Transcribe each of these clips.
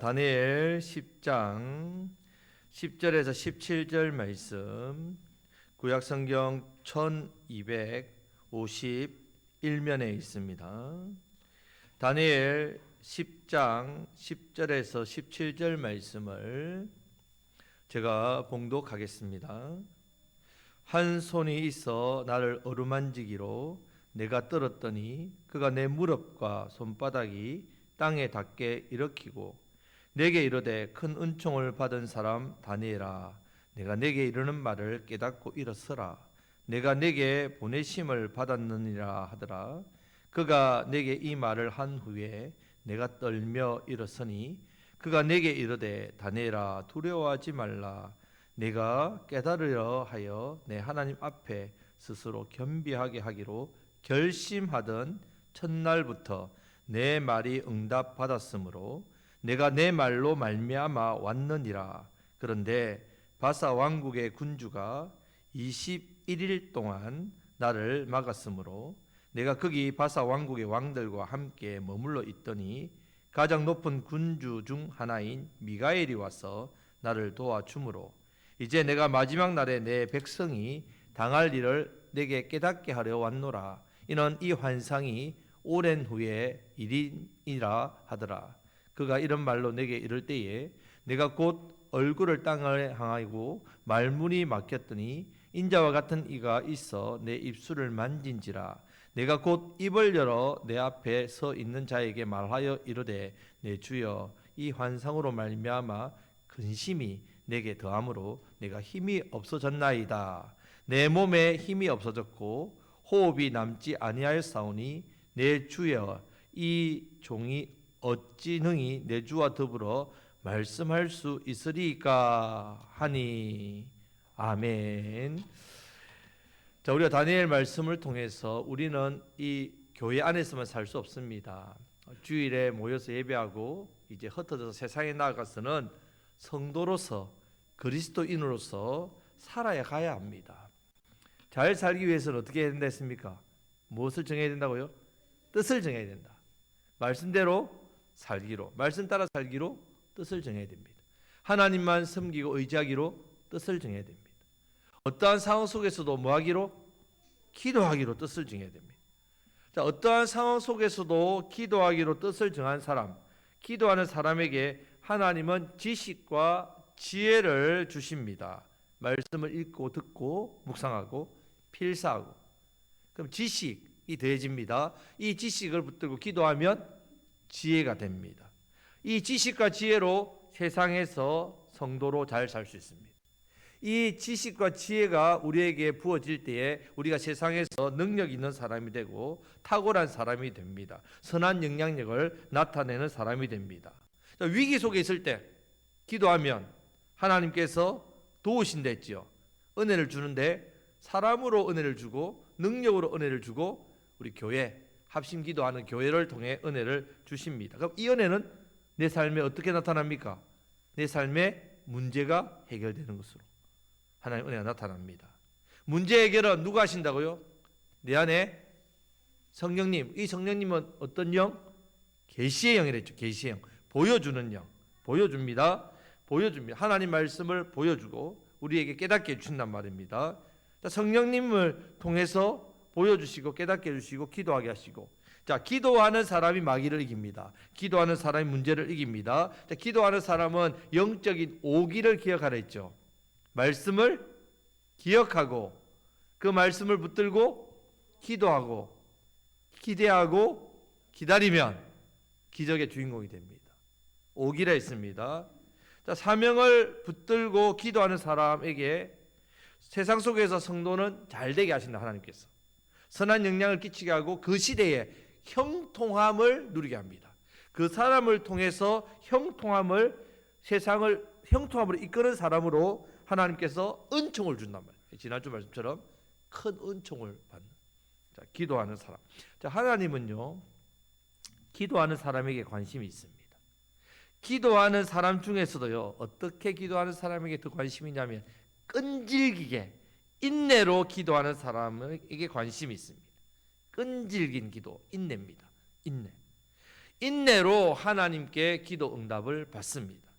다니엘 10장 10절에서 17절 말씀, 구약성경 1251면에 있습니다. 다니엘 10장 10절에서 17절 말씀을 제가 봉독하겠습니다. 한 손이 있어 나를 어루만지기로 내가 떨었더니 그가 내 무릎과 손바닥이 땅에 닿게 일으키고 내게 이르되 큰 은총을 받은 사람 다니엘아, 내가 내게 이르는 말을 깨닫고 일어서라. 내가 내게 보내심을 받았느니라 하더라. 그가 내게 이 말을 한 후에 내가 떨며 일어서니 그가 내게 이르되 다니엘아, 두려워하지 말라. 내가 깨달으려 하여 내 하나님 앞에 스스로 겸비하게 하기로 결심하던 첫날부터 내 말이 응답받았으므로 내가 내 말로 말미암아 왔느니라. 그런데 바사 왕국의 군주가 21일 동안 나를 막았으므로 내가 거기 바사 왕국의 왕들과 함께 머물러 있더니 가장 높은 군주 중 하나인 미가엘이 와서 나를 도와주므로 이제 내가 마지막 날에 내 백성이 당할 일을 내게 깨닫게 하려 왔노라. 이는 이 환상이 오랜 후에 일이라 하더라. 그가 이런 말로 내게 이를 때에 내가 곧 얼굴을 땅을 향하고 말문이 막혔더니 인자와 같은 이가 있어 내 입술을 만진지라. 내가 곧 입을 열어 내 앞에 서 있는 자에게 말하여 이르되 내 주여, 이 환상으로 말미암아 근심이 내게 더함으로 내가 힘이 없어졌나이다. 내 몸에 힘이 없어졌고 호흡이 남지 아니하였사오니 내 주여, 이 종이 어찌 능히 내 주와 더불어 말씀할 수 있으리까 하니. 아멘. 자, 우리가 다니엘 말씀을 통해서 우리는 이 교회 안에서만 살 수 없습니다. 주일에 모여서 예배하고 이제 흩어져서 세상에 나가서는 성도로서, 그리스도인으로서 살아야 가야 합니다. 잘 살기 위해서는 어떻게 해야 된다 했습니까? 무엇을 정해야 된다고요? 뜻을 정해야 된다. 말씀대로 살기로, 말씀 따라 살기로 뜻을 정해야 됩니다. 하나님만 섬기고 의지하기로 뜻을 정해야 됩니다. 어떠한 상황 속에서도 뭐하기로? 기도하기로 뜻을 정해야 됩니다. 자, 어떠한 상황 속에서도 기도하기로 뜻을 정한 사람, 기도하는 사람에게 하나님은 지식과 지혜를 주십니다. 말씀을 읽고 듣고 묵상하고 필사하고. 그럼 지식이 더해집니다. 이 지식을 붙들고 기도하면 지혜가 됩니다. 이 지식과 지혜로 세상에서 성도로 잘 살 수 있습니다. 이 지식과 지혜가 우리에게 부어질 때에 우리가 세상에서 능력 있는 사람이 되고 탁월한 사람이 됩니다. 선한 영향력을 나타내는 사람이 됩니다. 위기 속에 있을 때 기도하면 하나님께서 도우신다 했지요. 은혜를 주는데 사람으로 은혜를 주고 능력으로 은혜를 주고 우리 교회 합심 기도하는 교회를 통해 은혜를 주십니다. 그럼 이 은혜는 내 삶에 어떻게 나타납니까? 내 삶에 문제가 해결되는 것으로 하나님의 은혜가 나타납니다. 문제 해결은 누가 하신다고요? 내 안에 성령님. 이 성령님은 어떤 영? 계시의 영이랬죠. 계시의 영. 보여주는 영. 보여줍니다. 하나님 말씀을 보여주고 우리에게 깨닫게 해주신단 말입니다. 성령님을 통해서 보여주시고 깨닫게 해주시고 기도하게 하시고. 자, 기도하는 사람이 마귀를 이깁니다. 기도하는 사람이 문제를 이깁니다. 자, 기도하는 사람은 영적인 오기를 기억하라 했죠. 말씀을 기억하고 그 말씀을 붙들고 기도하고 기대하고 기다리면 기적의 주인공이 됩니다. 오기라 했습니다. 자, 사명을 붙들고 기도하는 사람에게 세상 속에서 성도는 잘 되게 하신다. 하나님께서 선한 영향을 끼치게 하고 그 시대에 형통함을 누리게 합니다. 그 사람을 통해서 세상을 형통함으로 이끄는 사람으로 하나님께서 은총을 준단 말이에요. 지난주 말씀처럼 큰 은총을 받는. 자, 기도하는 사람. 자, 하나님은요, 기도하는 사람에게 관심이 있습니다. 기도하는 사람 중에서도요, 어떻게 기도하는 사람에게 더 관심이 있냐면 끈질기게 인내로 기도하는 사람에게 관심이 있습니다. 끈질긴 기도, 인내입니다. 인내. 인내로 하나님께 기도 응답을 받습니다.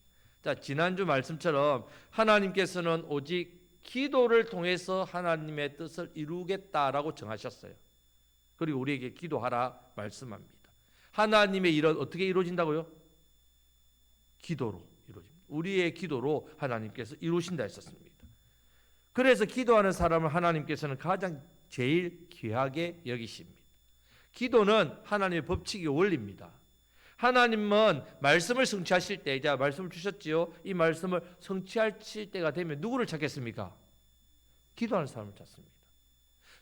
자, 지난주 말씀처럼 하나님께서는 오직 기도를 통해서 하나님의 뜻을 이루겠다라고 정하셨어요. 그리고 우리에게 기도하라 말씀합니다. 하나님의 일은 어떻게 이루어진다고요? 기도로 이루어집니다. 우리의 기도로 하나님께서 이루신다 했었습니다. 그래서 기도하는 사람을 하나님께서는 가장 제일 귀하게 여기십니다. 기도는 하나님의 법칙이 원리입니다. 하나님은 말씀을 성취하실 때, 이제 말씀을 주셨지요. 이 말씀을 성취하실 때가 되면 누구를 찾겠습니까? 기도하는 사람을 찾습니다.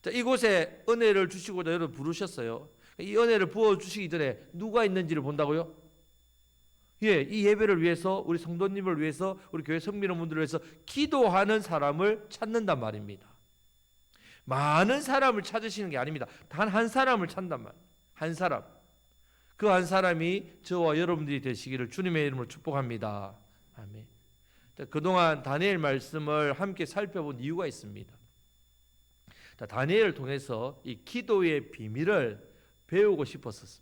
자, 이곳에 은혜를 주시고자 여러분 부르셨어요. 이 은혜를 부어주시기 전에 누가 있는지를 본다고요? 예, 이 예배를 위해서, 우리 성도님을 위해서, 우리 교회 성민원분들을 위해서 기도하는 사람을 찾는단 말입니다. 많은 사람을 찾으시는 게 아닙니다. 단 한 사람을 찾는단 말이에요. 한 사람. 그 한 사람이 저와 여러분들이 되시기를 주님의 이름으로 축복합니다. 아멘. 자, 그동안 다니엘 말씀을 함께 살펴본 이유가 있습니다. 자, 다니엘을 통해서 이 기도의 비밀을 배우고 싶었어요.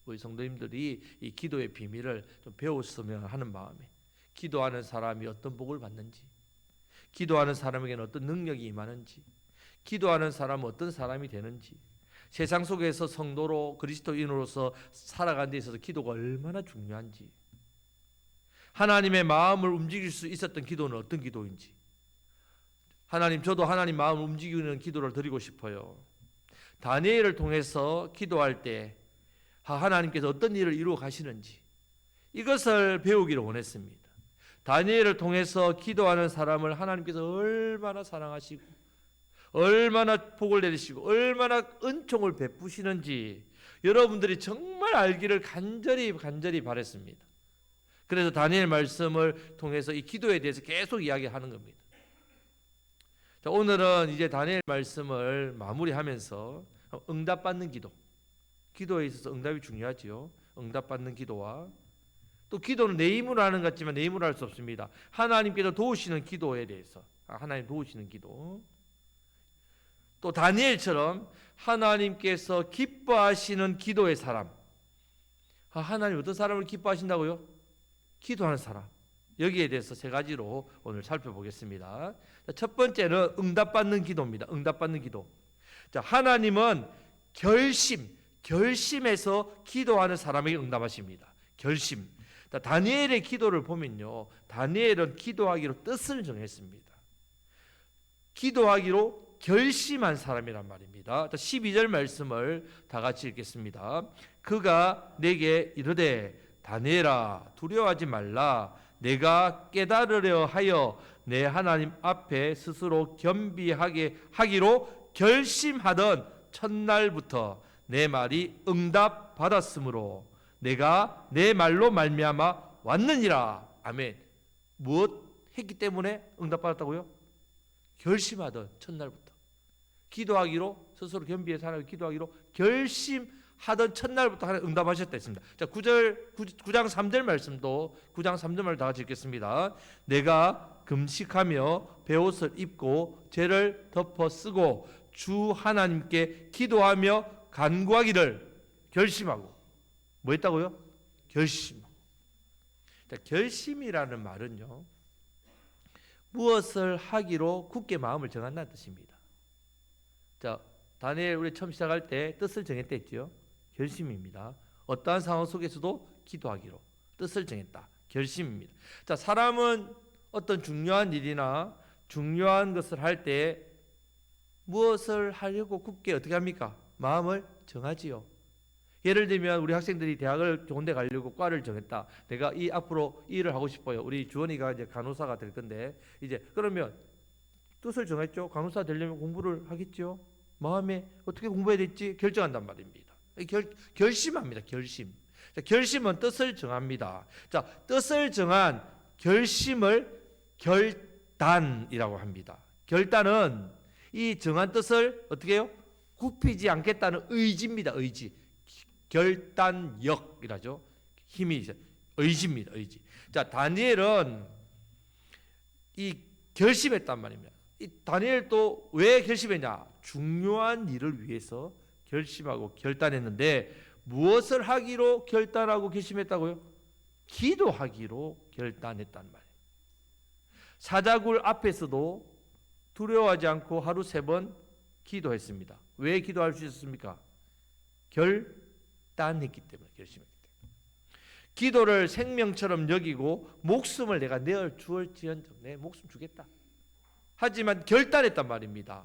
우리 성도님들이 이 기도의 비밀을 좀 배웠으면 하는 마음에, 기도하는 사람이 어떤 복을 받는지, 기도하는 사람에게는 어떤 능력이 임하는지, 기도하는 사람은 어떤 사람이 되는지, 세상 속에서 성도로 그리스도인으로서 살아가는 데 있어서 기도가 얼마나 중요한지, 하나님의 마음을 움직일 수 있었던 기도는 어떤 기도인지, 하나님, 저도 하나님 마음을 움직이는 기도를 드리고 싶어요. 다니엘을 통해서 기도할 때 하나님께서 어떤 일을 이루어 가시는지 이것을 배우기를 원했습니다. 다니엘을 통해서 기도하는 사람을 하나님께서 얼마나 사랑하시고 얼마나 복을 내리시고 얼마나 은총을 베푸시는지 여러분들이 정말 알기를 간절히 바랬습니다. 그래서 다니엘 말씀을 통해서 이 기도에 대해서 계속 이야기하는 겁니다. 자, 오늘은 이제 다니엘 말씀을 마무리하면서 응답받는 기도, 기도에 있어서 응답이 중요하지요. 응답받는 기도와 또 기도는 내 힘으로 하는 것 같지만 내 힘으로 할 수 없습니다. 하나님께서 도우시는 기도에 대해서, 하나님 도우시는 기도, 또 다니엘처럼 하나님께서 기뻐하시는 기도의 사람. 하나님 어떤 사람을 기뻐하신다고요? 기도하는 사람. 여기에 대해서 세 가지로 오늘 살펴보겠습니다. 첫 번째는 응답받는 기도입니다. 응답받는 기도. 자, 하나님은 결심해서 기도하는 사람에게 응답하십니다. 결심. 자, 다니엘의 기도를 보면요, 다니엘은 기도하기로 뜻을 정했습니다. 기도하기로 결심한 사람이란 말입니다. 12절 말씀을 다 같이 읽겠습니다. 그가 내게 이르되 다니엘아 두려워하지 말라. 내가 깨달으려 하여 내 하나님 앞에 스스로 겸비하게 하기로 결심하던 첫날부터 내 말이 응답받았으므로 내가 내 말로 말미암아 왔느니라. 아멘. 무엇 했기 때문에 응답받았다고요? 결심하던 첫날부터, 기도하기로 스스로 겸비해서 하나님 기도하기로 결심하던 첫날부터 하나님 응답하셨다 했습니다. 자, 9장 3절 말씀도 9장 3절 말 다 같이 읽겠습니다. 내가 금식하며 베옷을 입고 죄를 덮어 쓰고 주 하나님께 기도하며 간구하기를 결심하고, 뭐 했다고요? 결심하고. 자, 결심이라는 말은요, 무엇을 하기로 굳게 마음을 정한다는 뜻입니다. 자, 다니엘 우리 처음 시작할 때 뜻을 정했다 했죠. 결심입니다. 어떠한 상황 속에서도 기도하기로 뜻을 정했다. 결심입니다. 자, 사람은 어떤 중요한 일이나 중요한 것을 할 때 무엇을 하려고 굳게 어떻게 합니까? 마음을 정하지요. 예를 들면 우리 학생들이 대학을 좋은 데 가려고 과를 정했다. 내가 앞으로 이 일을 하고 싶어요. 우리 주원이가 이제 간호사가 될 건데, 이제 그러면 뜻을 정했죠. 간호사 되려면 공부를 하겠죠. 마음에 어떻게 공부해야 될지 결정한단 말입니다. 결심합니다. 결심. 자, 결심은 뜻을 정합니다. 자, 뜻을 정한 결심을 결단이라고 합니다. 결단은 이 정한 뜻을 어떻게 해요? 굽히지 않겠다는 의지입니다. 의지. 결단력이라죠. 힘이 있어요. 의지입니다. 의지. 자, 다니엘은 이 결심했단 말입니다. 이 다니엘도 왜 결심했냐? 중요한 일을 위해서 결심하고 결단했는데 무엇을 하기로 결단하고 결심했다고요? 기도하기로 결단했단 말이에요. 사자굴 앞에서도 두려워하지 않고 하루 3번 기도했습니다. 왜 기도할 수 있었습니까? 결단했기 때문에, 결심했기 때문에. 기도를 생명처럼 여기고 목숨을 내가 내어 주었지언정 내 목숨 주겠다. 하지만 결단했단 말입니다.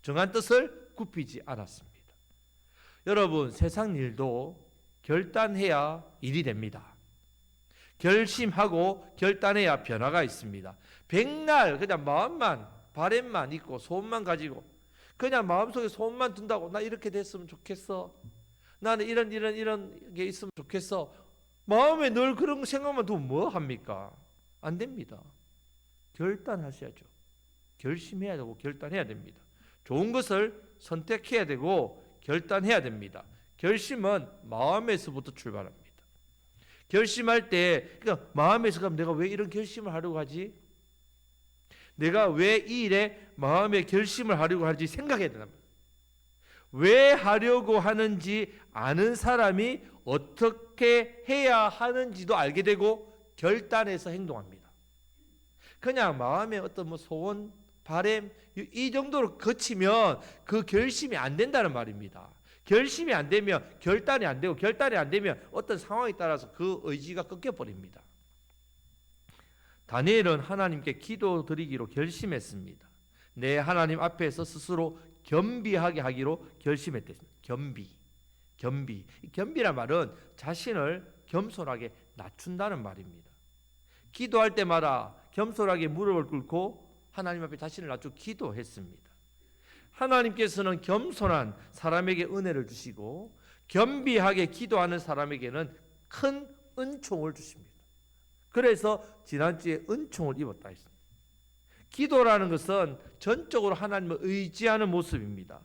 정한 뜻을 굽히지 않았습니다. 여러분, 세상 일도 결단해야 일이 됩니다. 결심하고 결단해야 변화가 있습니다. 백날 그냥 마음만, 바램만 있고 소원만 가지고 그냥 마음속에 소원만 둔다고 나 이렇게 됐으면 좋겠어, 나는 이런 게 있으면 좋겠어, 마음에 늘 그런 생각만 두면 뭐 합니까? 안 됩니다. 결단하셔야죠. 결심해야 되고 결단해야 됩니다. 좋은 것을 선택해야 되고 결단해야 됩니다. 결심은 마음에서부터 출발합니다. 결심할 때, 그러니까 마음에서 그럼 내가 왜 이런 결심을 하려고 하지? 내가 왜 이 일에 마음의 결심을 하려고 하지 생각해야 된다. 왜 하려고 하는지 아는 사람이 어떻게 해야 하는지도 알게 되고 결단해서 행동합니다. 그냥 마음에 어떤 뭐 소원, 바램 이 정도로 거치면 그 결심이 안 된다는 말입니다. 결심이 안 되면 결단이 안 되고, 결단이 안 되면 어떤 상황에 따라서 그 의지가 꺾여버립니다. 다니엘은 하나님께 기도드리기로 결심했습니다. 내 하나님 앞에서 스스로 겸비하게 하기로 결심했습니다. 겸비란 말은 자신을 겸손하게 낮춘다는 말입니다. 기도할 때마다 겸손하게 무릎을 꿇고 하나님 앞에 자신을 낮추고 기도했습니다. 하나님께서는 겸손한 사람에게 은혜를 주시고 겸비하게 기도하는 사람에게는 큰 은총을 주십니다. 그래서 지난주에 은총을 입었다 했습니다. 기도라는 것은 전적으로 하나님을 의지하는 모습입니다.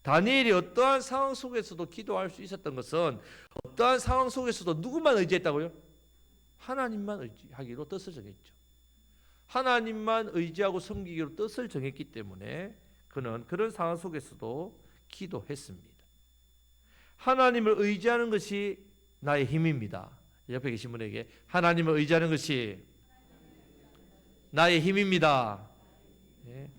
다니엘이 어떠한 상황 속에서도 기도할 수 있었던 것은 어떠한 상황 속에서도 누구만 의지했다고요? 하나님만 의지하기로 뜻을 정했죠. 하나님만 의지하고 섬기기로 뜻을 정했기 때문에 그는 그런 상황 속에서도 기도했습니다. 하나님을 의지하는 것이 나의 힘입니다. 옆에 계신 분에게 하나님을 의지하는 것이 나의 힘입니다. 예.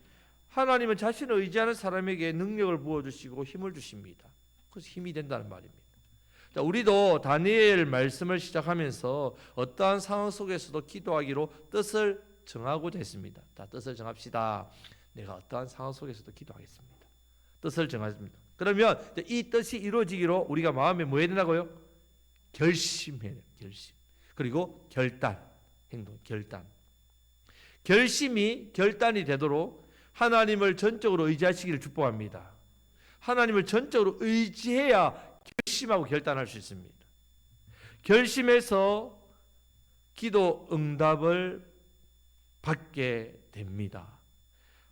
하나님은 자신을 의지하는 사람에게 능력을 부어주시고 힘을 주십니다. 그래서 힘이 된다는 말입니다. 자, 우리도 다니엘 말씀을 시작하면서 어떠한 상황 속에서도 기도하기로 뜻을 정하고자 했습니다. 자, 뜻을 정합시다. 내가 어떠한 상황 속에서도 기도하겠습니다. 뜻을 정하십니다. 그러면 이 뜻이 이루어지기로 우리가 마음에 뭐 해야 된다고요? 결심해야 돼요. 결심. 그리고 결단. 행동. 결단. 결심이 결단이 되도록 하나님을 전적으로 의지하시기를 축복합니다. 하나님을 전적으로 의지해야 결심하고 결단할 수 있습니다. 결심해서 기도 응답을 받게 됩니다.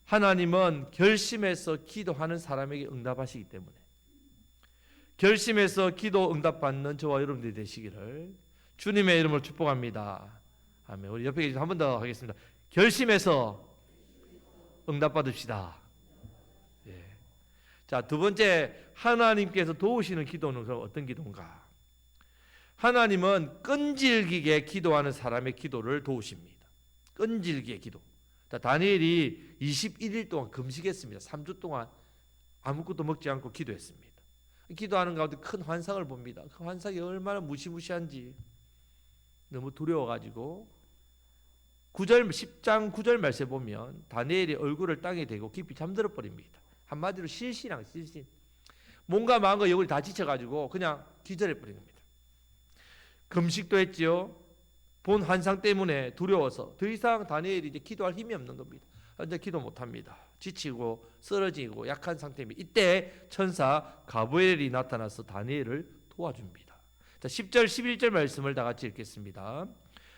하나님은 결심해서 기도하는 사람에게 응답하시기 때문에 결심해서 기도 응답받는 저와 여러분들이 되시기를 주님의 이름으로 축복합니다. 아멘. 우리 옆에 계신 한 번 더 하겠습니다. 결심해서 응답받읍시다. 예. 자, 두 번째, 하나님께서 도우시는 기도는 그럼 어떤 기도인가? 하나님은 끈질기게 기도하는 사람의 기도를 도우십니다. 끈질기게 기도. 자, 다니엘이 21일 동안 금식했습니다. 3주 동안 아무것도 먹지 않고 기도했습니다. 기도하는 가운데 큰 환상을 봅니다. 그 환상이 얼마나 무시무시한지 너무 두려워가지고 10장 9절 말씀에 보면 다니엘이 얼굴을 땅에 대고 깊이 잠들어 버립니다. 한마디로 실신. 뭔가 마음과 영혼이 다 지쳐가지고 그냥 기절해 버린 겁니다. 금식도 했지요. 본 환상 때문에 두려워서 더 이상 다니엘이 이제 기도할 힘이 없는 겁니다. 이제 기도 못합니다. 지치고 쓰러지고 약한 상태입니다. 이때 천사 가브리엘이 나타나서 다니엘을 도와줍니다. 자, 10절 11절 말씀을 다 같이 읽겠습니다.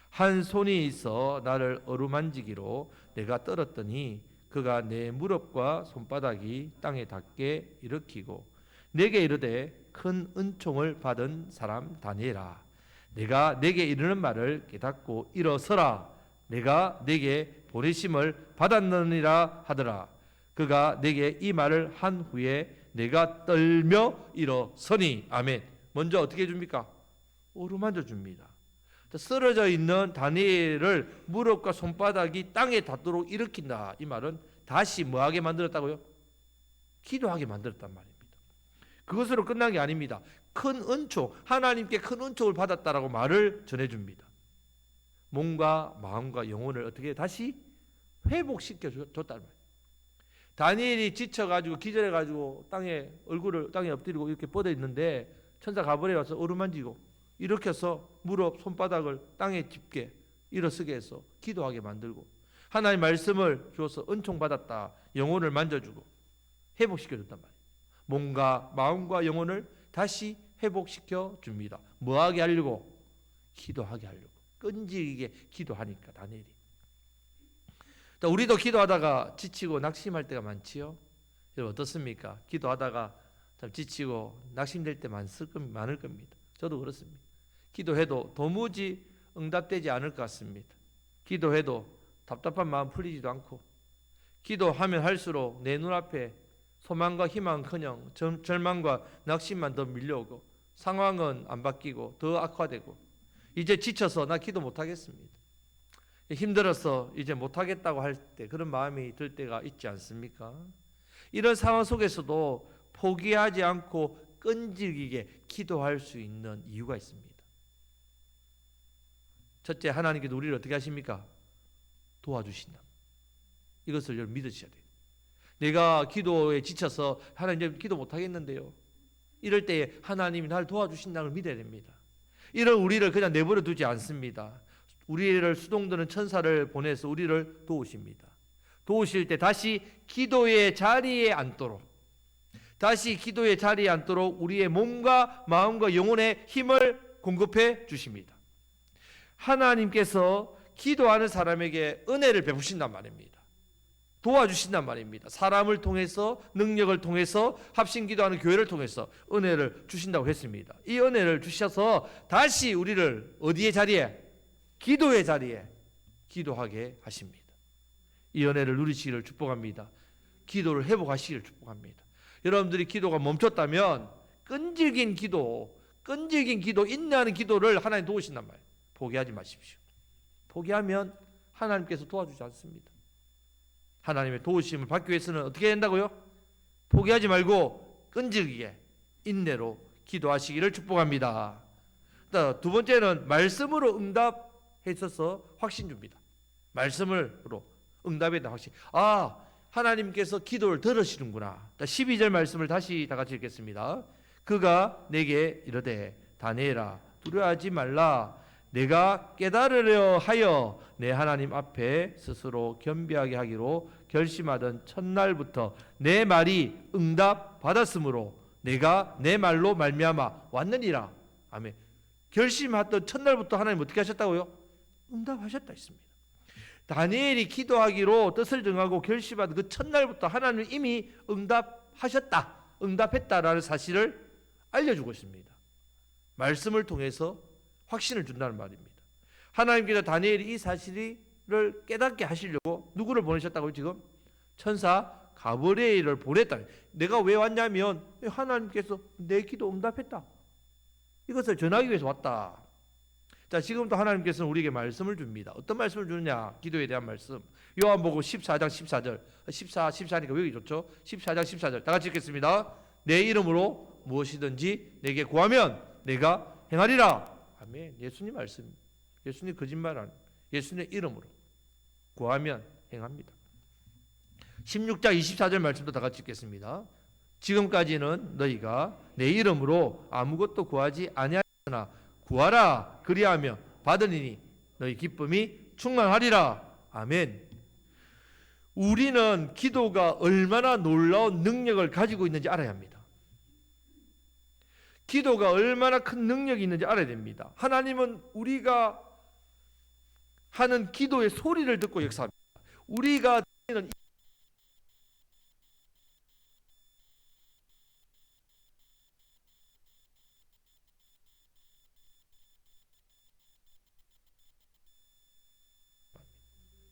한 손이 있어 나를 어루만지기로 내가 떨었더니 그가 내 무릎과 손바닥이 땅에 닿게 일으키고 내게 이르되 큰 은총을 받은 사람 다니엘아, 내가 내게 이르는 말을 깨닫고 일어서라. 내가 내게 보내심을 받았느니라 하더라. 그가 내게 이 말을 한 후에 내가 떨며 일어서니. 아멘. 먼저 어떻게 해줍니까? 어루만져 줍니다. 쓰러져 있는 다니엘을 무릎과 손바닥이 땅에 닿도록 일으킨다. 이 말은 다시 뭐하게 만들었다고요? 기도하게 만들었단 말입니다. 그것으로 끝난 게 아닙니다. 큰 은총, 하나님께 큰 은총을 받았다라고 말을 전해줍니다. 몸과 마음과 영혼을 어떻게 다시 회복시켜 줬단 말이에요. 다니엘이 지쳐가지고 기절해가지고 얼굴을 땅에 엎드리고 이렇게 뻗어 있는데 천사 가브리엘이 와서 어루만지고 일으켜서 무릎, 손바닥을 땅에 짚게 일어서게 해서 기도하게 만들고, 하나님 말씀을 주어서 은총 받았다, 영혼을 만져주고 회복시켜 줬단 말이에요. 몸과 마음과 영혼을 다시 회복시켜 줍니다. 뭐하게 하려고? 기도하게 하려고. 끈질기게 기도하니까 다니엘이. 우리도 기도하다가 지치고 낙심할 때가 많지요. 여러분 어떻습니까? 기도하다가 참 지치고 낙심될 때 많을 겁니다. 저도 그렇습니다. 기도해도 도무지 응답되지 않을 것 같습니다. 기도해도 답답한 마음 풀리지도 않고, 기도하면 할수록 내 눈앞에 소망과 희망은커녕 절망과 낙심만 더 밀려오고, 상황은 안 바뀌고 더 악화되고, 이제 지쳐서 나 기도 못하겠습니다, 힘들어서 이제 못하겠다고 할 때 그런 마음이 들 때가 있지 않습니까? 이런 상황 속에서도 포기하지 않고 끈질기게 기도할 수 있는 이유가 있습니다. 첫째, 하나님께서 우리를 어떻게 하십니까? 도와주신다. 이것을 여러분 믿으셔야 돼요. 내가 기도에 지쳐서 하나님 이제 기도 못하겠는데요, 이럴 때에 하나님이 나를 도와주신다는 걸 믿어야 됩니다. 이런 우리를 그냥 내버려 두지 않습니다. 우리를 수동드는 천사를 보내서 우리를 도우십니다. 도우실 때 다시 기도의 자리에 앉도록, 우리의 몸과 마음과 영혼의 힘을 공급해 주십니다. 하나님께서 기도하는 사람에게 은혜를 베푸신단 말입니다. 도와주신단 말입니다. 사람을 통해서, 능력을 통해서, 합심기도하는 교회를 통해서 은혜를 주신다고 했습니다. 이 은혜를 주셔서 다시 우리를 어디의 자리에? 기도의 자리에 기도하게 하십니다. 이 은혜를 누리시기를 축복합니다. 기도를 회복하시기를 축복합니다. 여러분들이 기도가 멈췄다면 끈질긴 기도, 인내하는 기도를 하나님 도우신단 말이에요. 포기하지 마십시오. 포기하면 하나님께서 도와주지 않습니다. 하나님의 도우심을 받기 위해서는 어떻게 된다고요? 포기하지 말고 끈질기게 인내로 기도하시기를 축복합니다. 두 번째는 말씀으로 응답해서 확신 줍니다. 말씀으로 응답에 대한 확신. 하나님께서 기도를 들으시는구나. 12절 말씀을 다시 다 같이 읽겠습니다. 그가 내게 이르되 다니엘아 두려워하지 말라. 내가 깨달으려 하여 내 하나님 앞에 스스로 겸비하게 하기로 결심하던 첫날부터 내 말이 응답받았으므로 내가 내 말로 말미암아 왔느니라. 아멘. 결심했던 첫날부터 하나님 어떻게 하셨다고요? 응답하셨다 했습니다. 다니엘이 기도하기로 뜻을 정하고 결심하던 그 첫날부터 하나님은 이미 응답했다라는 사실을 알려주고 있습니다. 말씀을 통해서 확신을 준다는 말입니다. 하나님께서 다니엘이 이 사실을 깨닫게 하시려고 누구를 보내셨다고요? 지금 천사 가브리엘을 보냈다. 내가 왜 왔냐면 하나님께서 내 기도 응답했다, 이것을 전하기 위해서 왔다. 자, 지금도 하나님께서는 우리에게 말씀을 줍니다. 어떤 말씀을 주느냐? 기도에 대한 말씀. 요한복음 14장 14절. 14니까 외우기 좋죠? 14장 14절. 다 같이 읽겠습니다. 내 이름으로 무엇이든지 내게 구하면 내가 행하리라. 아멘. 예수님 말씀. 예수님 거짓말 안. 예수님의 이름으로 구하면 행합니다. 16장 24절 말씀도 다 같이 읽겠습니다. 지금까지는 너희가 내 이름으로 아무것도 구하지 아니하였으나 구하라 그리하면 받으리니 너희 기쁨이 충만하리라. 아멘. 우리는 기도가 얼마나 놀라운 능력을 가지고 있는지 알아야 합니다. 기도가 얼마나 큰 능력이 있는지 알아야 됩니다. 하나님은 우리가 하는 기도의 소리를 듣고 역사합니다. 우리가 드리는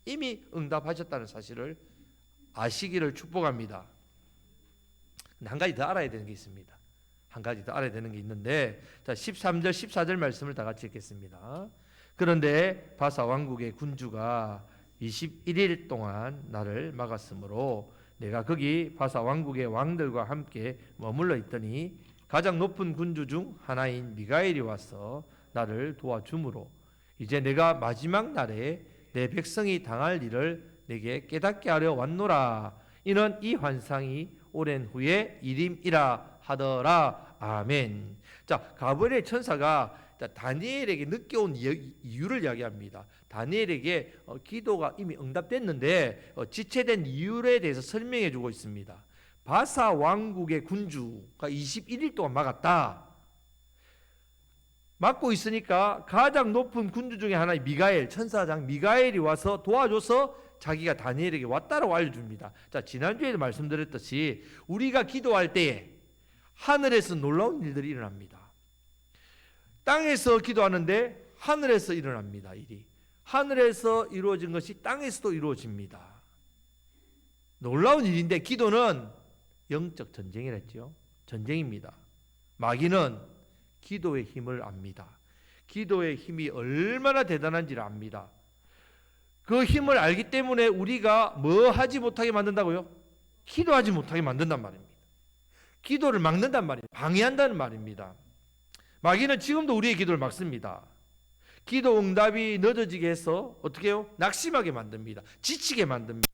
이미 응답하셨다는 사실을 아시기를 축복합니다. 한 가지 더 알아야 되는 게 있습니다. 한 가지 더 알아야 되는 게 있는데, 자 13절 14절 말씀을 다 같이 읽겠습니다. 그런데 바사 왕국의 군주가 21일 동안 나를 막았으므로 내가 거기 바사 왕국의 왕들과 함께 머물러 있더니 가장 높은 군주 중 하나인 미가엘이 와서 나를 도와주므로 이제 내가 마지막 날에 내 백성이 당할 일을 내게 깨닫게 하려 왔노라. 이는 이 환상이 오랜 후에 일임이라 하더라. 아멘. 자, 가브리엘 천사가 다니엘에게 늦게 온 이유를 이야기합니다. 다니엘에게 기도가 이미 응답됐는데 지체된 이유에 대해서 설명해 주고 있습니다. 바사 왕국의 군주가 21일 동안 막았다. 막고 있으니까 가장 높은 군주 중에 하나의 미가엘, 천사장 미가엘이 와서 도와줘서 자기가 다니엘에게 왔다라고 알려줍니다. 자, 지난주에도 말씀드렸듯이 우리가 기도할 때에 하늘에서 놀라운 일들이 일어납니다. 땅에서 기도하는데 하늘에서 일어납니다. 일이 하늘에서 이루어진 것이 땅에서도 이루어집니다. 놀라운 일인데 기도는 영적 전쟁이랬죠. 전쟁입니다. 마귀는 기도의 힘을 압니다. 기도의 힘이 얼마나 대단한지를 압니다. 그 힘을 알기 때문에 우리가 뭐 하지 못하게 만든다고요? 기도하지 못하게 만든단 말입니다. 기도를 막는단 말입니다. 방해한다는 말입니다. 마귀는 지금도 우리의 기도를 막습니다. 기도 응답이 늦어지게 해서 어떻게 해요? 낙심하게 만듭니다. 지치게 만듭니다.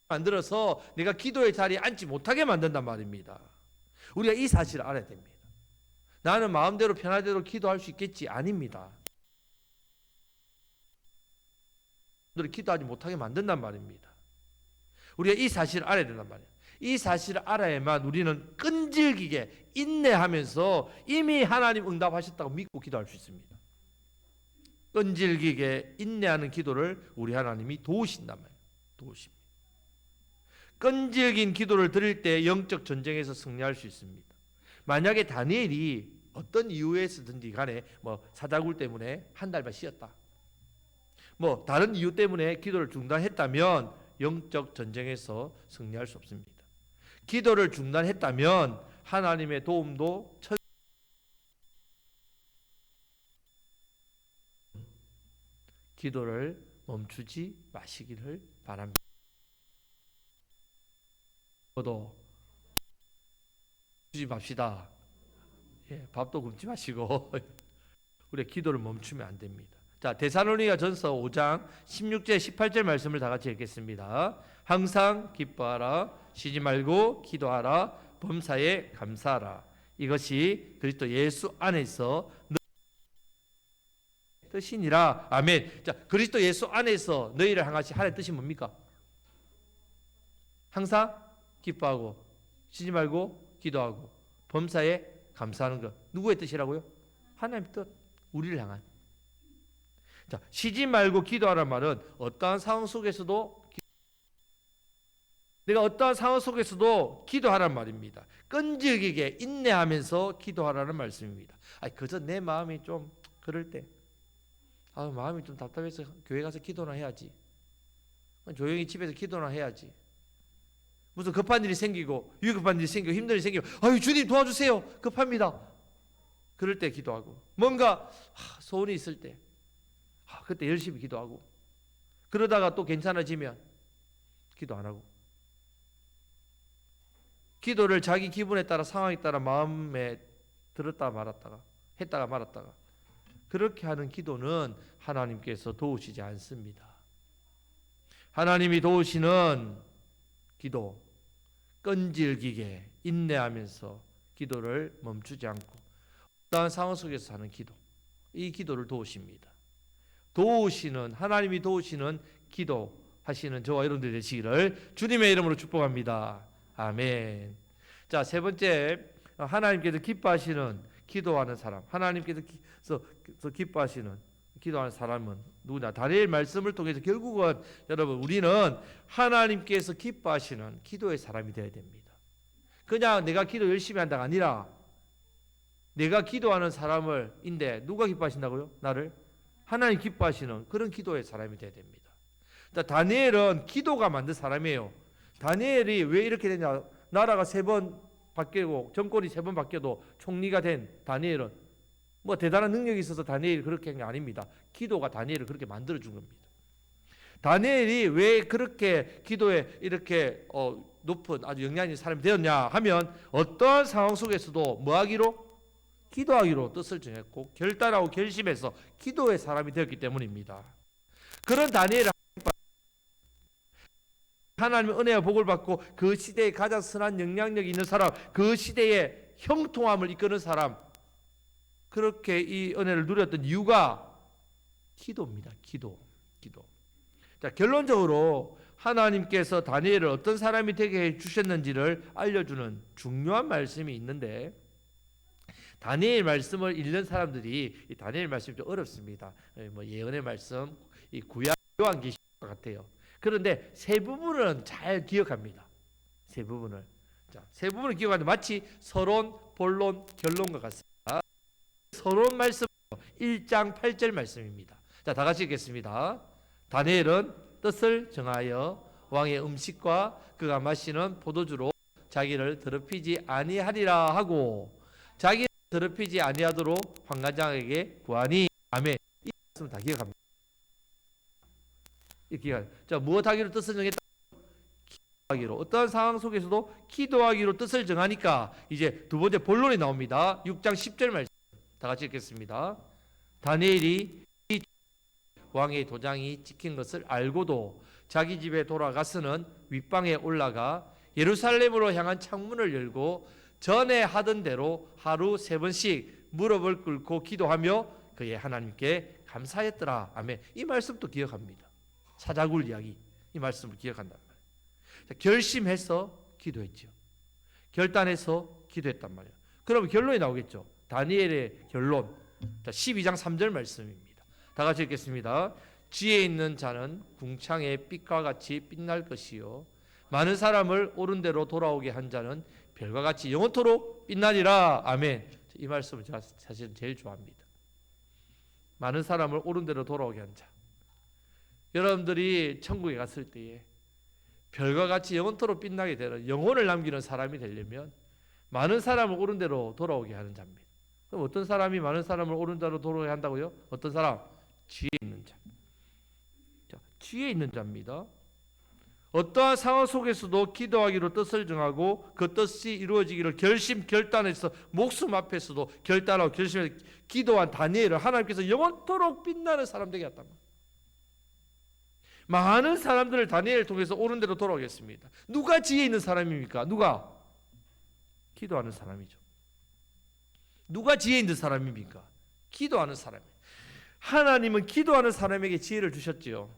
만들어서 내가 기도의 자리에 앉지 못하게 만든단 말입니다. 우리가 이 사실을 알아야 됩니다. 나는 마음대로 편하대로 기도할 수 있겠지? 아닙니다. 기도하지 못하게 만든단 말입니다. 우리가 이 사실을 알아야 된단 말이에요. 이 사실을 알아야만 우리는 끈질기게 인내하면서 이미 하나님 응답하셨다고 믿고 기도할 수 있습니다. 끈질기게 인내하는 기도를 우리 하나님이 도우신단 말이에요. 도우십니다. 끈질긴 기도를 드릴 때 영적 전쟁에서 승리할 수 있습니다. 만약에 다니엘이 어떤 이유에서든지 간에 사자굴 때문에 한 달만 쉬었다. 다른 이유 때문에 기도를 중단했다면 영적 전쟁에서 승리할 수 없습니다. 기도를 중단했다면 하나님의 도움도 기도를 멈추지 마시기를 바랍니다. 저도 멈추지 맙시다. 밥도 굶지 마시고 우리 기도를 멈추면 안 됩니다. 자, 데살로니가전서 5장 16절 18절 말씀을 다 같이 읽겠습니다. 항상 기뻐하라, 쉬지 말고 기도하라, 범사에 감사하라. 이것이 그리스도 예수 안에서 뜻이니라. 아멘. 자, 그리스도 예수 안에서 너희를 향하신 하나님의 뜻이 뭡니까? 항상 기뻐하고 쉬지 말고 기도하고 범사에 감사하는 것. 누구의 뜻이라고요? 하나님의 뜻. 우리를 향한. 자, 쉬지 말고 기도하라는 말은 어떠한 상황 속에서도 내가 어떠한 상황 속에서도 기도하라는 말입니다. 끈질기게 인내하면서 기도하라는 말씀입니다. 그저 내 마음이 좀 그럴 때 마음이 좀 답답해서 교회 가서 기도나 해야지. 조용히 집에서 기도나 해야지. 무슨 급한 일이 생기고 위급한 일이 생기고 힘든 일이 생기고 주님 도와주세요. 급합니다. 그럴 때 기도하고 뭔가 소원이 있을 때 그때 열심히 기도하고 그러다가 또 괜찮아지면 기도 안 하고 기도를 자기 기분에 따라 상황에 따라 마음에 들었다 말았다가 했다가 말았다가 그렇게 하는 기도는 하나님께서 도우시지 않습니다. 하나님이 도우시는 기도 끈질기게 인내하면서 기도를 멈추지 않고 어떠한 상황 속에서 하는 기도 이 기도를 도우십니다. 도우시는 하나님이 도우시는 기도 하시는 저와 여러분들 되시기를 주님의 이름으로 축복합니다. 아멘. 자, 세 번째 하나님께서 기뻐하시는 기도하는 사람. 하나님께서 기뻐하시는 기도하는 사람은 누구냐? 다니엘 말씀을 통해서 결국은 여러분 우리는 하나님께서 기뻐하시는 기도의 사람이 되어야 됩니다. 그냥 내가 기도 열심히 한다가 아니라 내가 기도하는 사람인데 누가 기뻐하신다고요? 나를? 하나님 기뻐하시는 그런 기도의 사람이 되어야 됩니다. 다니엘은 기도가 만든 사람이에요. 다니엘이 왜 이렇게 되냐? 나라가 3번 바뀌고 정권이 3번 바뀌어도 총리가 된 다니엘은 뭐 대단한 능력이 있어서 다니엘이 그렇게 한 게 아닙니다. 기도가 다니엘을 그렇게 만들어 준 겁니다. 다니엘이 왜 그렇게 기도에 이렇게 높은 아주 영향이 있는 사람이 되었냐 하면 어떠한 상황 속에서도 뭐 하기로? 기도하기로 뜻을 정했고 결단하고 결심해서 기도의 사람이 되었기 때문입니다. 그런 다니엘을 하나님의 은혜와 복을 받고 그 시대에 가장 선한 영향력이 있는 사람, 그 시대의 형통함을 이끄는 사람, 그렇게 이 은혜를 누렸던 이유가 기도입니다. 기도. 자, 결론적으로 하나님께서 다니엘을 어떤 사람이 되게 해 주셨는지를 알려주는 중요한 말씀이 있는데, 다니엘 말씀을 읽는 사람들이 이 다니엘 말씀이 좀 어렵습니다. 뭐 예언의 말씀, 이 구약 요한계시록 같아요. 그런데 세 부분은 잘 기억합니다. 세 부분을. 자, 세 부분을 기억하는데 마치 서론, 본론, 결론과 같습니다. 서론 말씀 1장 8절 말씀입니다. 자, 다 같이 읽겠습니다. 다니엘은 뜻을 정하여 왕의 음식과 그가 마시는 포도주로 자기를 더럽히지 아니하리라 하고 자기를 더럽히지 아니하도록 환관장에게 구하니. 아멘. 이 말씀 다 기억합니다. 자, 무엇하기로 뜻을 정했다? 기도하기로. 어떠한 상황 속에서도 기도하기로 뜻을 정하니까 이제 두 번째 본론이 나옵니다. 6장 10절 말씀 다 같이 읽겠습니다. 다니엘이 왕의 도장이 찍힌 것을 알고도 자기 집에 돌아가서는 윗방에 올라가 예루살렘으로 향한 창문을 열고 전에 하던 대로 하루 3번씩 무릎을 꿇고 기도하며 그의 하나님께 감사했더라. 아멘. 이 말씀도 기억합니다. 사자굴 이야기, 이 말씀을 기억한단 말이에요. 자, 결심해서 기도했죠. 결단해서 기도했단 말이에요. 그러면 결론이 나오겠죠. 다니엘의 결론. 자, 12장 3절 말씀입니다. 다 같이 읽겠습니다. 지혜 있는 자는 궁창의 빛과 같이 빛날 것이요 많은 사람을 옳은 대로 돌아오게 한 자는 별과 같이 영원토록 빛나리라. 아멘. 이 말씀을 제가 사실은 제일 좋아합니다. 많은 사람을 옳은 대로 돌아오게 한 자. 여러분들이 천국에 갔을 때에 별과 같이 영원토록 빛나게 되는 영혼을 남기는 사람이 되려면 많은 사람을 옳은 대로 돌아오게 하는 자입니다. 그럼 어떤 사람이 많은 사람을 옳은 대로 돌아오게 한다고요? 어떤 사람? 지혜 있는 자. 자, 지혜 있는 자입니다. 어떠한 상황 속에서도 기도하기로 뜻을 정하고 그 뜻이 이루어지기를 결단해서 목숨 앞에서도 결단하고 결심해서 기도한 다니엘을 하나님께서 영원토록 빛나는 사람 되게 했단 말이에요. 많은 사람들을 다니엘을 통해서 옳은 대로 돌아오겠습니다. 누가 지혜 있는 사람입니까? 누가? 기도하는 사람이죠. 누가 지혜 있는 사람입니까? 기도하는 사람이에요. 하나님은 기도하는 사람에게 지혜를 주셨지요.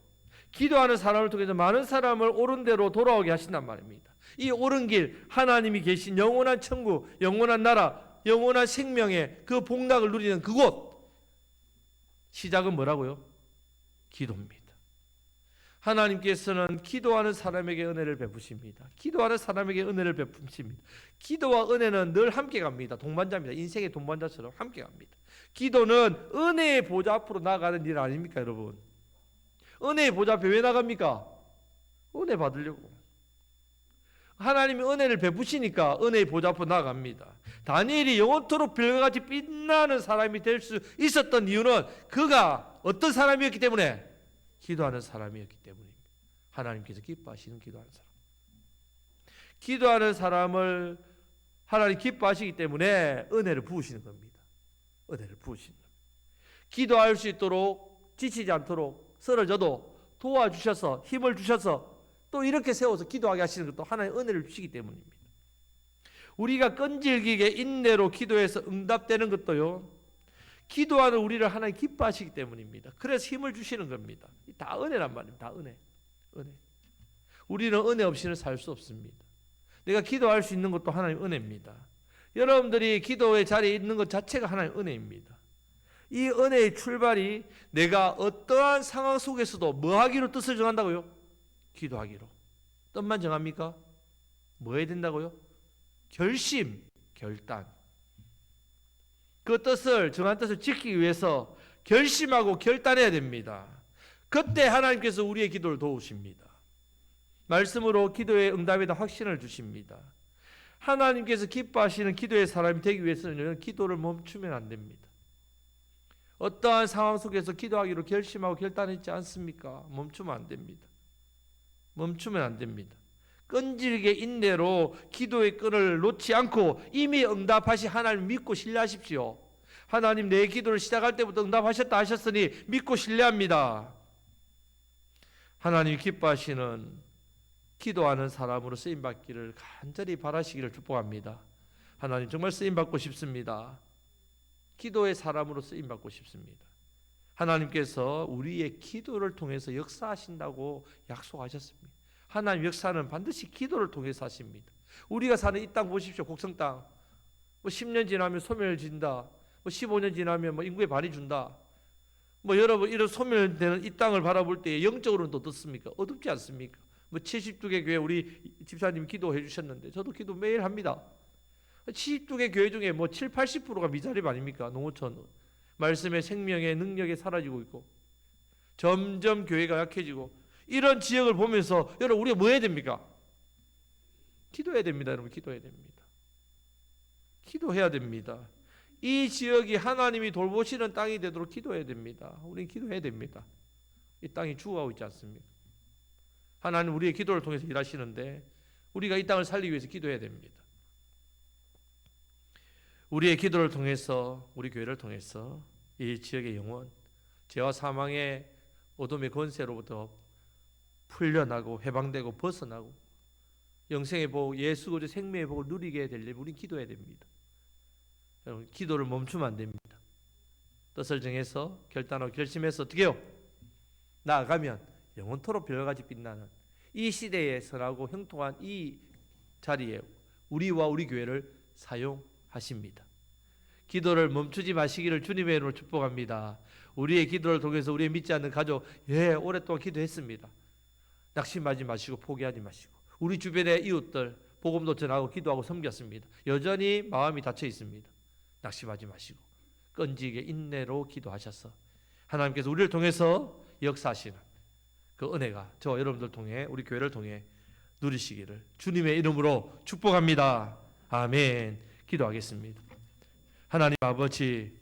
기도하는 사람을 통해서 많은 사람을 옳은 대로 돌아오게 하신단 말입니다. 이 옳은 길, 하나님이 계신 영원한 천국, 영원한 나라, 영원한 생명의 그 복락을 누리는 그곳, 시작은 뭐라고요? 기도입니다. 하나님께서는 기도하는 사람에게 은혜를 베푸십니다. 기도하는 사람에게 은혜를 베푸십니다. 기도와 은혜는 늘 함께 갑니다. 동반자입니다. 인생의 동반자처럼 함께 갑니다. 기도는 은혜의 보좌 앞으로 나아가는 일 아닙니까, 여러분? 은혜의 보좌 앞에 왜 나갑니까? 은혜 받으려고. 하나님이 은혜를 베푸시니까 은혜의 보좌 앞으로 나아갑니다. 다니엘이 영원토록 별과 같이 빛나는 사람이 될 수 있었던 이유는 그가 어떤 사람이었기 때문에? 기도하는 사람이었기 때문입니다. 하나님께서 기뻐하시는 기도하는 사람. 기도하는 사람을 하나님 기뻐하시기 때문에 은혜를 부으시는 겁니다. 은혜를 부으시는 겁니다. 기도할 수 있도록 지치지 않도록 쓰러져도 도와주셔서 힘을 주셔서 또 이렇게 세워서 기도하게 하시는 것도 하나님의 은혜를 주시기 때문입니다. 우리가 끈질기게 인내로 기도해서 응답되는 것도요, 기도하는 우리를 하나님 기뻐하시기 때문입니다. 그래서 힘을 주시는 겁니다. 다 은혜란 말입니다. 다 은혜. 은혜. 우리는 은혜 없이는 살 수 없습니다. 내가 기도할 수 있는 것도 하나님 은혜입니다. 여러분들이 기도의 자리에 있는 것 자체가 하나님 은혜입니다. 이 은혜의 출발이 내가 어떠한 상황 속에서도 뭐 하기로 뜻을 정한다고요? 기도하기로. 뜻만 정합니까? 뭐 해야 된다고요? 결심, 결단. 그 뜻을, 정한 뜻을 지키기 위해서 결심하고 결단해야 됩니다. 그때 하나님께서 우리의 기도를 도우십니다. 말씀으로 기도의 응답에 대한 확신을 주십니다. 하나님께서 기뻐하시는 기도의 사람이 되기 위해서는 기도를 멈추면 안 됩니다. 어떠한 상황 속에서 기도하기로 결심하고 결단했지 않습니까? 멈추면 안 됩니다. 멈추면 안 됩니다. 끈질기게 인내로 기도의 끈을 놓지 않고 이미 응답하신 하나님 믿고 신뢰하십시오. 하나님 내 기도를 시작할 때부터 응답하셨다 하셨으니 믿고 신뢰합니다. 하나님이 기뻐하시는 기도하는 사람으로 쓰임받기를 간절히 바라시기를 축복합니다. 하나님 정말 쓰임받고 싶습니다. 기도의 사람으로 쓰임받고 싶습니다. 하나님께서 우리의 기도를 통해서 역사하신다고 약속하셨습니다. 하나님 역사는 반드시 기도를 통해서 하십니다. 우리가 사는 이 땅 보십시오. 곡성 땅. 10년 지나면 소멸진다. 15년 지나면 인구의 반이 준다. 여러분 이런 소멸되는 이 땅을 바라볼 때 영적으로는 어떻습니까? 어둡지 않습니까? 72개 교회 우리 집사님 기도해 주셨는데 저도 기도 매일 합니다. 72개 교회 중에 7, 80%가 미자립 아닙니까? 농어촌. 말씀의 생명의 능력이 사라지고 있고 점점 교회가 약해지고 이런 지역을 보면서 여러분 우리가 뭐 해야 됩니까? 기도해야 됩니다. 여러분 기도해야 됩니다. 기도해야 됩니다. 이 지역이 하나님이 돌보시는 땅이 되도록 기도해야 됩니다. 우리는 기도해야 됩니다. 이 땅이 죽어가고 있지 않습니까? 하나님 우리의 기도를 통해서 일하시는데 우리가 이 땅을 살리기 위해서 기도해야 됩니다. 우리의 기도를 통해서 우리 교회를 통해서 이 지역의 영혼, 죄와 사망의 어둠의 권세로부터 풀려나고 해방되고 벗어나고 영생의 복, 예수 그리스도의 생명의 복을 누리게 되려면 우리는 기도해야 됩니다. 여러분 기도를 멈추면 안 됩니다. 뜻을 정해서 결단하고 결심해서 어떻게 해요? 나아가면 영원토록 별같이 빛나는 이 시대에 선하고 형통한 이 자리에 우리와 우리 교회를 사용하십니다. 기도를 멈추지 마시기를 주님의 이름으로 축복합니다. 우리의 기도를 통해서 우리의 믿지 않는 가족 오랫동안 기도했습니다. 낙심하지 마시고 포기하지 마시고 우리 주변의 이웃들 복음도 전하고 기도하고 섬겼습니다. 여전히 마음이 닫혀 있습니다. 낙심하지 마시고 끈질기게 인내로 기도하셔서 하나님께서 우리를 통해서 역사하시는 그 은혜가 저와 여러분들 통해 우리 교회를 통해 누리시기를 주님의 이름으로 축복합니다. 아멘. 기도하겠습니다. 하나님 아버지